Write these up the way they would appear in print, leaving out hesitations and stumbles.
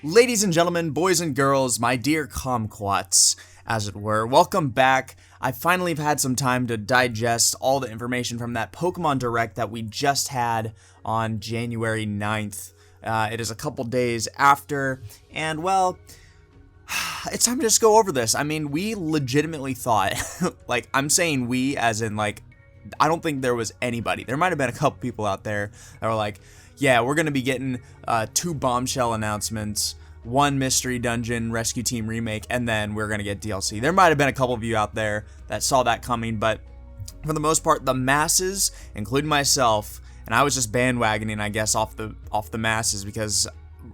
Ladies and gentlemen, boys and girls, my dear kumquats, as it were, welcome back. I finally have had some time to digest all the information from that Pokemon Direct that we just had on January 9th. It is a couple days after, and well, it's time to just go over this. I mean, we legitimately thought, like, I'm saying we as in, like, I don't think there was anybody. There might have been a couple people out there that were like, yeah, we're going to be getting 2 bombshell announcements, 1 Mystery Dungeon Rescue Team remake, and then we're going to get DLC. There might have been a couple of you out there that saw that coming, but for the most part, the masses, including myself, and I was just bandwagoning, I guess, off the masses, because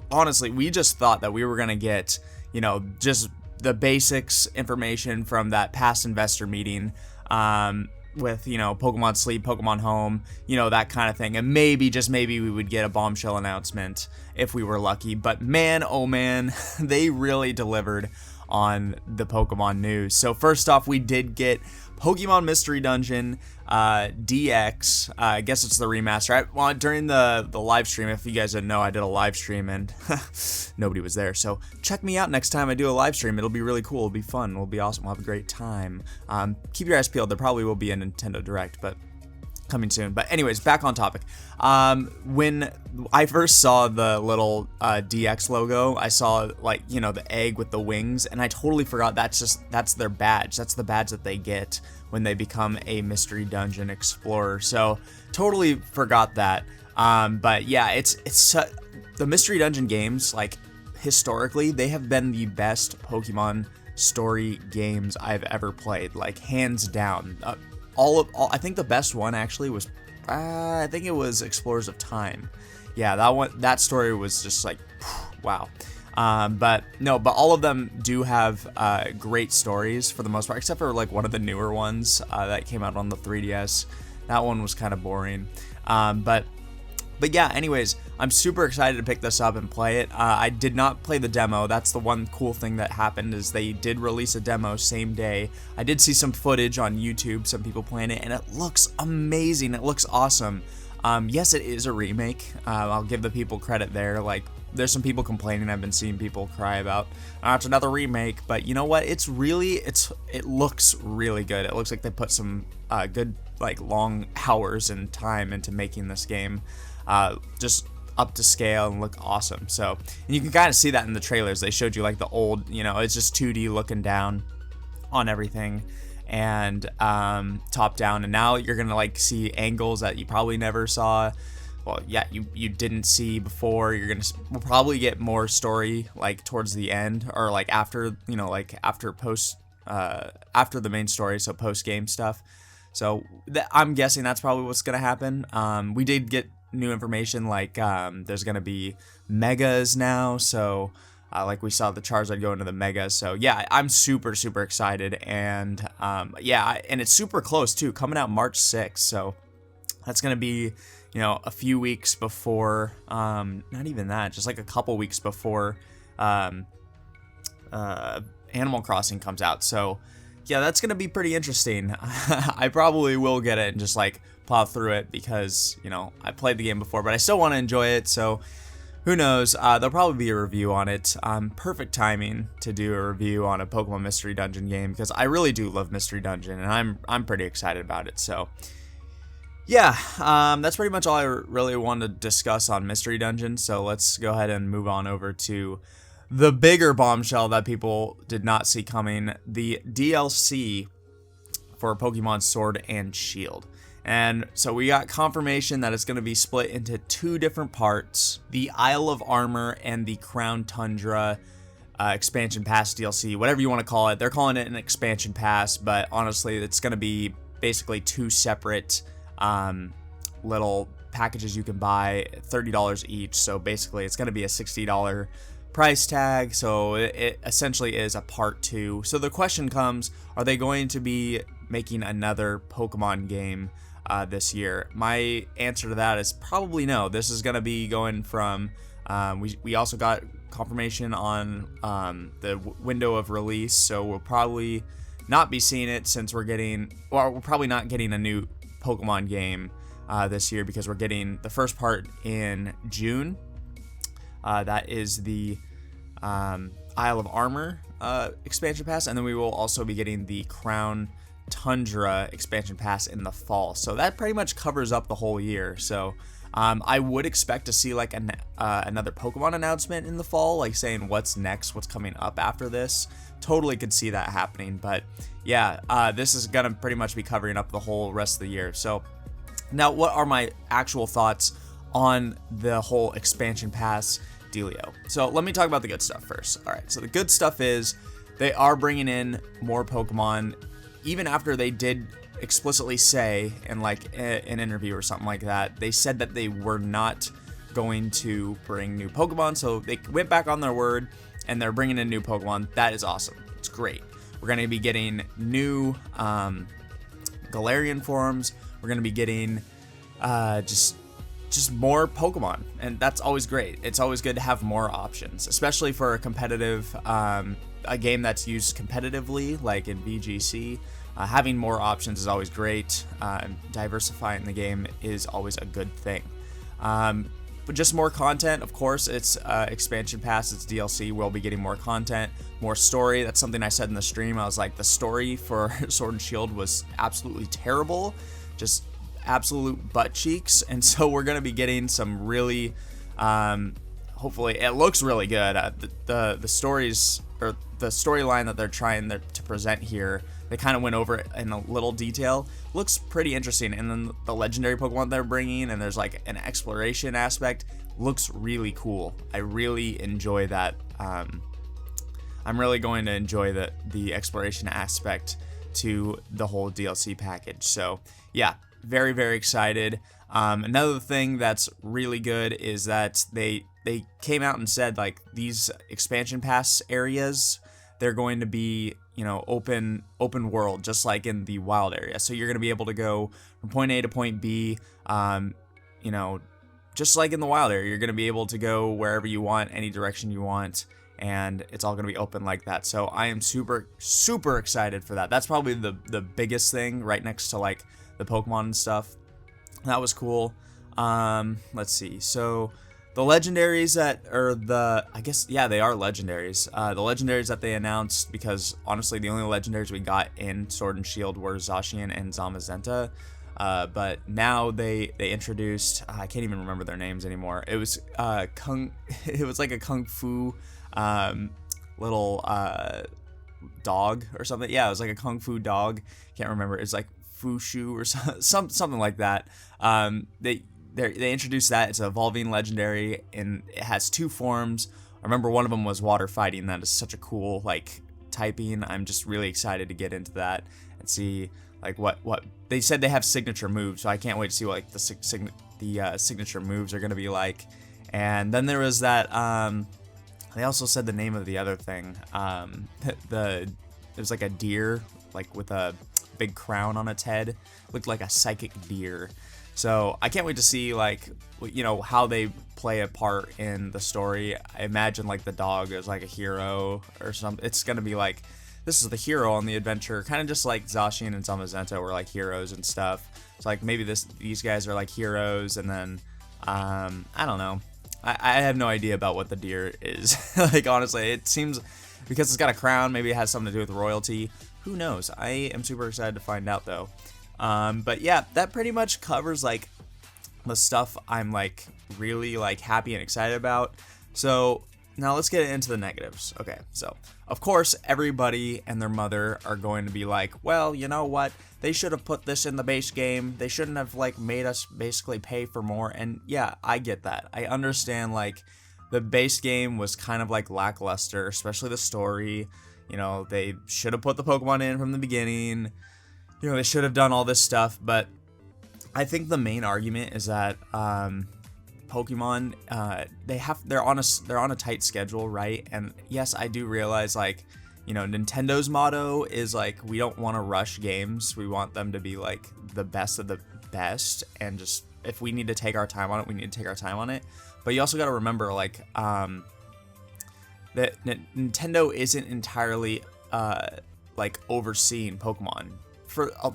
honestly, we just thought that we were going to get, you know, just the basics information from that past investor meeting, with, you know, Pokemon Sleep, Pokemon Home, you know, that kind of thing. And maybe, just maybe, we would get a bombshell announcement if we were lucky. But man, oh man, they really delivered on the Pokemon news. So first off, we did get Pokemon Mystery Dungeon DX. I guess it's the remaster. Well, during the live stream, if you guys didn't know, I did a live stream and nobody was there. So check me out next time I do a live stream. It'll be really cool. It'll be fun. It'll be awesome. We'll have a great time. Keep your eyes peeled. There probably will be a Nintendo Direct, but coming soon. But anyways, back on topic. When I first saw the little DX logo, I saw, like, you know, the egg with the wings, and I totally forgot that's their badge. That's the badge that they get when they become a Mystery Dungeon Explorer. So totally forgot that. But yeah, it's the Mystery Dungeon games, like, historically, they have been the best Pokemon story games I've ever played, like, hands down. I think the best one actually was, I think it was Explorers of Time. Yeah, that story was just like, wow. But all of them do have great stories for the most part, except for like one of the newer ones that came out on the 3DS. That one was kind of boring. But yeah, anyways, I'm super excited to pick this up and play it. I did not play the demo. That's the one cool thing that happened, is they did release a demo same day. I did see some footage on YouTube, some people playing it, and it looks amazing. It looks awesome. Yes, it is a remake. I'll give the people credit there. Like, there's some people complaining. I've been seeing people cry about, it's another remake. But you know what? It looks really good. It looks like they put some good, like, long hours and time into making this game. Just up to scale and look awesome. So, and you can kind of see that in the trailers. They showed you, like, the old, you know, it's just 2D looking down on everything, and top down, and now you're gonna, like, see angles that you probably never saw. Well, yeah, you didn't see before. We'll probably get more story, like, towards the end, or like after, you know, like after the main story, so post game stuff. So I'm guessing that's probably what's gonna happen. We did get new information, like, there's gonna be megas now, so like we saw the Charizard go into the megas. So yeah, I'm super excited, and yeah, and it's super close too, coming out March 6th. So that's gonna be, you know, a few weeks before, not even that, just like a couple weeks before Animal Crossing comes out. So yeah, that's gonna be pretty interesting. I probably will get it and just, like, plow through it, because, you know, I played the game before, but I still want to enjoy it. So who knows? There'll probably be a review on it. Perfect timing to do a review on a Pokemon Mystery Dungeon game, because I really do love Mystery Dungeon, and I'm pretty excited about it. So yeah, that's pretty much all I really wanted to discuss on Mystery Dungeon. So let's go ahead and move on over to the bigger bombshell that people did not see coming, the DLC for Pokemon Sword and Shield. And so we got confirmation that it's going to be split into 2 different parts, the Isle of Armor and the Crown Tundra expansion pass DLC, whatever you want to call it. They're calling it an expansion pass, but honestly, it's going to be basically 2 separate little packages you can buy, $30 each. So basically, it's going to be a $60 price tag. So it essentially is a part 2. So the question comes, are they going to be making another Pokemon game this year? My answer to that is probably no. This is going to be going from, we also got confirmation on the window of release, so we'll probably not be seeing it, since we're probably not getting a new Pokemon game this year, because we're getting the first part in June. That is the Isle of Armor expansion pass, and then we will also be getting the Crown Tundra expansion pass in the fall. So that pretty much covers up the whole year. So I would expect to see like another Pokemon announcement in the fall, like saying what's next, what's coming up after this. Totally could see that happening. But yeah, this is gonna pretty much be covering up the whole rest of the year. So now, what are my actual thoughts on the whole expansion pass dealio? So let me talk about the good stuff first. All right, so the good stuff is they are bringing in more Pokemon, even after they did explicitly say in like an interview or something like that, they said that they were not going to bring new Pokemon. So they went back on their word and they're bringing in new Pokemon. That is awesome. It's great. We're going to be getting new Galarian forms. We're going to be getting just more Pokemon, and that's always great. It's always good to have more options, especially for a competitive a game that's used competitively like in VGC. Having more options is always great. Diversifying the game is always a good thing. But just more content, of course. It's expansion pass, it's DLC. We'll be getting more content, more story. That's something I said in the stream. I was like, the story for Sword and Shield was absolutely terrible, just absolute butt cheeks. And so we're gonna be getting some really, hopefully, it looks really good. The stories, or the storyline that they're trying to present here, they kind of went over it in a little detail. Looks pretty interesting. And then the legendary Pokemon they're bringing, and there's like an exploration aspect, looks really cool. I really enjoy that. I'm really going to enjoy the exploration aspect to the whole DLC package. So yeah, very, very excited. Another thing that's really good is that they came out and said like these expansion pass areas, they're going to be, you know, open world, just like in the wild area. So you're going to be able to go from point A to point B, you know, just like in the wild area. You're going to be able to go wherever you want, any direction you want, and it's all going to be open like that. So I am super, super excited for that. That's probably the biggest thing, right next to like the Pokemon and stuff. That was cool. Let's see. So the legendaries that are I guess, yeah, they are legendaries. The legendaries that they announced, because honestly, the only legendaries we got in Sword and Shield were Zacian and Zamazenta. But now they introduced, I can't even remember their names anymore. It was it was like a kung fu little dog or something. Yeah, it was like a kung fu dog. Can't remember. It's like Fushu or something like that. They introduced that. It's an evolving legendary, and it has two forms. I remember one of them was water fighting. That is such a cool like typing. I'm just really excited to get into that and see like what they said. They have signature moves, so I can't wait to see what like the signature moves are gonna be like. And then there was that. They also said the name of the other thing. It was like a deer, like with a big crown on its head. Looked like a psychic deer. So I can't wait to see like, you know, how they play a part in the story. I imagine like the dog is like a hero or something. It's gonna be like, this is the hero on the adventure, kind of just like Zacian and Zamazenta were like heroes and stuff. So like maybe these guys are like heroes, and then I don't know. I have no idea about what the deer is. Like honestly, it seems, because it's got a crown, maybe it has something to do with royalty. Who knows? I am super excited to find out though. But yeah, that pretty much covers like the stuff I'm like really like happy and excited about. So now let's get into the negatives. Okay, so of course everybody and their mother are going to be like, well, you know what? They should have put this in the base game. They shouldn't have like made us basically pay for more. And yeah, I get that. I understand like the base game was kind of like lackluster, especially the story. You know, they should have put the Pokemon in from the beginning. You know, they should have done all this stuff, but I think the main argument is that Pokemon, they're on a tight schedule, right? And yes, I do realize like, you know, Nintendo's motto is like, we don't want to rush games. We want them to be like the best of the best, and just if we need to take our time on it, we need to take our time on it. But you also got to remember like that Nintendo isn't entirely like overseeing Pokemon.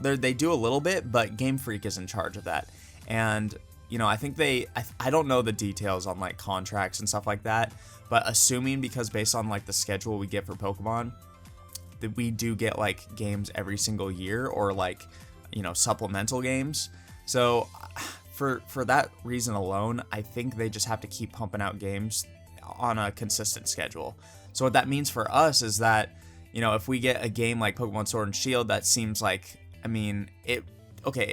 They do a little bit, but Game Freak is in charge of that. And you know, I think I don't know the details on like contracts and stuff like that, but assuming, because based on like the schedule we get for Pokemon, that we do get like games every single year, or like, you know, supplemental games. So for that reason alone, I think they just have to keep pumping out games on a consistent schedule. So what that means for us is that, you know, if we get a game like Pokemon Sword and Shield, that seems like, I mean, it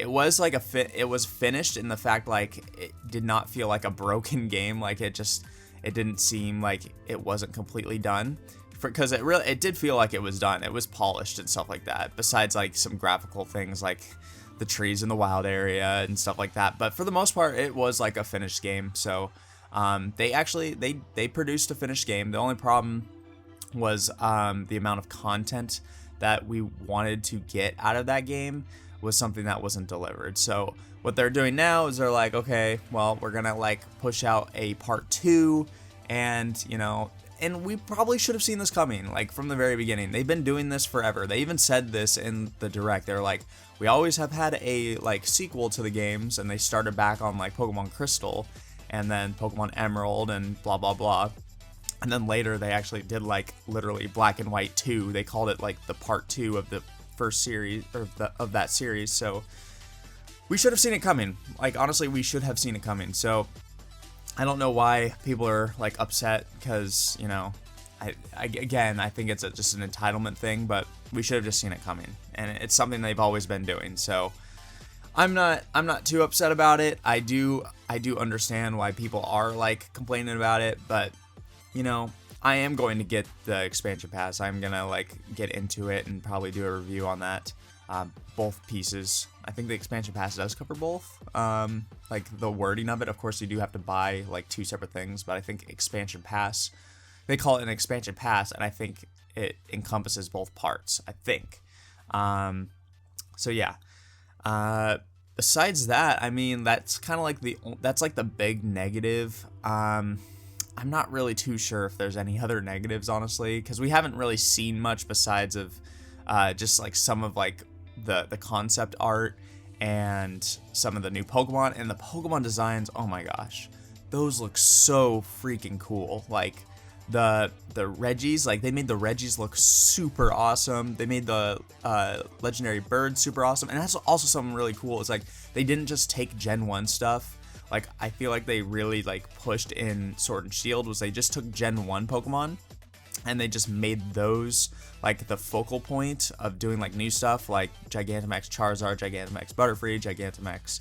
was like it was finished in the fact, like, it did not feel like a broken game. Like, it didn't seem like it wasn't completely done, because it did feel like it was done. It was polished and stuff like that, besides like some graphical things like the trees in the wild area and stuff like that. But for the most part, it was like a finished game. So they produced a finished game. The only problem was the amount of content that we wanted to get out of that game was something that wasn't delivered. So what they're doing now is they're like, okay, well, we're gonna like push out a part 2, and, you know, and we probably should have seen this coming, like, from the very beginning. They've been doing this forever. They even said this in the direct. They're like, we always have had a like sequel to the games, and they started back on like Pokemon Crystal and then Pokemon Emerald and blah blah blah. And then later they actually did like literally Black and White 2. They called it like the part 2 of the first series, or of that series. So we should have seen it coming. Like, honestly, we should have seen it coming. So I don't know why people are like upset, because, you know, again, I think it's just an entitlement thing, but we should have just seen it coming, and it's something they've always been doing. So I'm not too upset about it. I do understand why people are like complaining about it, but, you know, I am going to get the expansion pass. I'm gonna like get into it and probably do a review on that, both pieces. I think the expansion pass does cover both. Like the wording of it, of course, you do have to buy like 2 separate things, but I think expansion pass, they call it an expansion pass, and I think it encompasses both parts, I think. So yeah. Besides that, I mean, that's kind of like that's like the big negative. I'm not really too sure if there's any other negatives, honestly, because we haven't really seen much besides of just like some of like the concept art and some of the new Pokemon, and the Pokemon designs. Oh my gosh, those look so freaking cool. Like the Regis, like they made the Regis look super awesome. They made the legendary bird super awesome, and that's also something really cool. It's like they didn't just take Gen 1 stuff. Like, I feel like they really like pushed in Sword and Shield, was they just took Gen 1 Pokemon and they just made those like the focal point of doing like new stuff, like Gigantamax Charizard, Gigantamax Butterfree, Gigantamax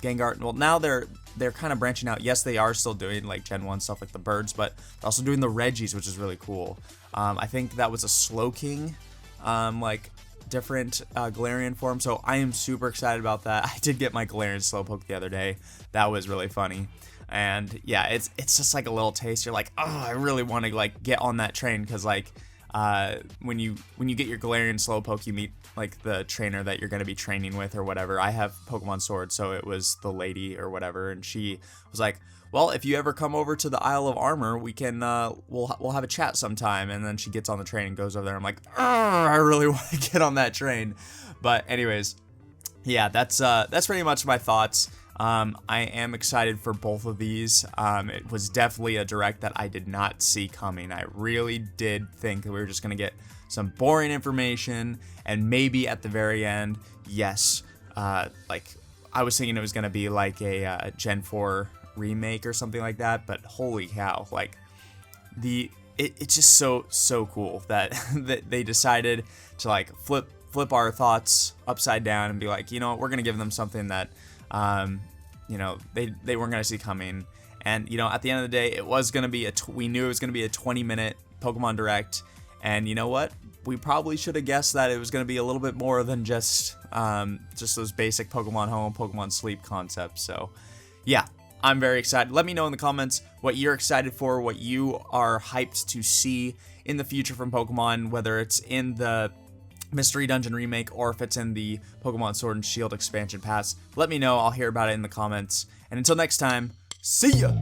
Gengar. Well, now they're kind of branching out. Yes, they are still doing like Gen 1 stuff like the birds, but they're also doing the Regis, which is really cool. I think that was a Slowking, like different Galarian form, so I am super excited about that. I did get my Galarian Slowpoke the other day. That was really funny. And yeah, it's just like a little taste. You're like, oh, I really want to like get on that train, because like when you get your Galarian Slowpoke, you meet like the trainer that you're going to be training with or whatever. I have Pokemon Sword, so it was the lady or whatever, and she was like, well, if you ever come over to the Isle of Armor, we can we'll have a chat sometime. And then she gets on the train and goes over there. I'm like, I really want to get on that train. But anyways, yeah, that's pretty much my thoughts. I am excited for both of these. It was definitely a direct that I did not see coming. I really did think that we were just gonna get some boring information, and maybe at the very end, yes, like I was thinking it was gonna be like a Gen 4 remake or something like that. But holy cow, like it's just so cool that that they decided to like flip our thoughts upside down and be like, you know what, we're gonna give them something that you know, they weren't gonna see coming. And, you know, at the end of the day, it was gonna be we knew it was gonna be a 20-minute Pokemon Direct, and you know what, we probably should have guessed that it was gonna be a little bit more than just those basic Pokemon Home, Pokemon Sleep concepts. So yeah, I'm very excited. Let me know in the comments what you're excited for, what you are hyped to see in the future from Pokemon, whether it's in the Mystery Dungeon remake or if it's in the Pokemon Sword and Shield expansion pass. Let me know. I'll hear about it in the comments. And until next time, see ya!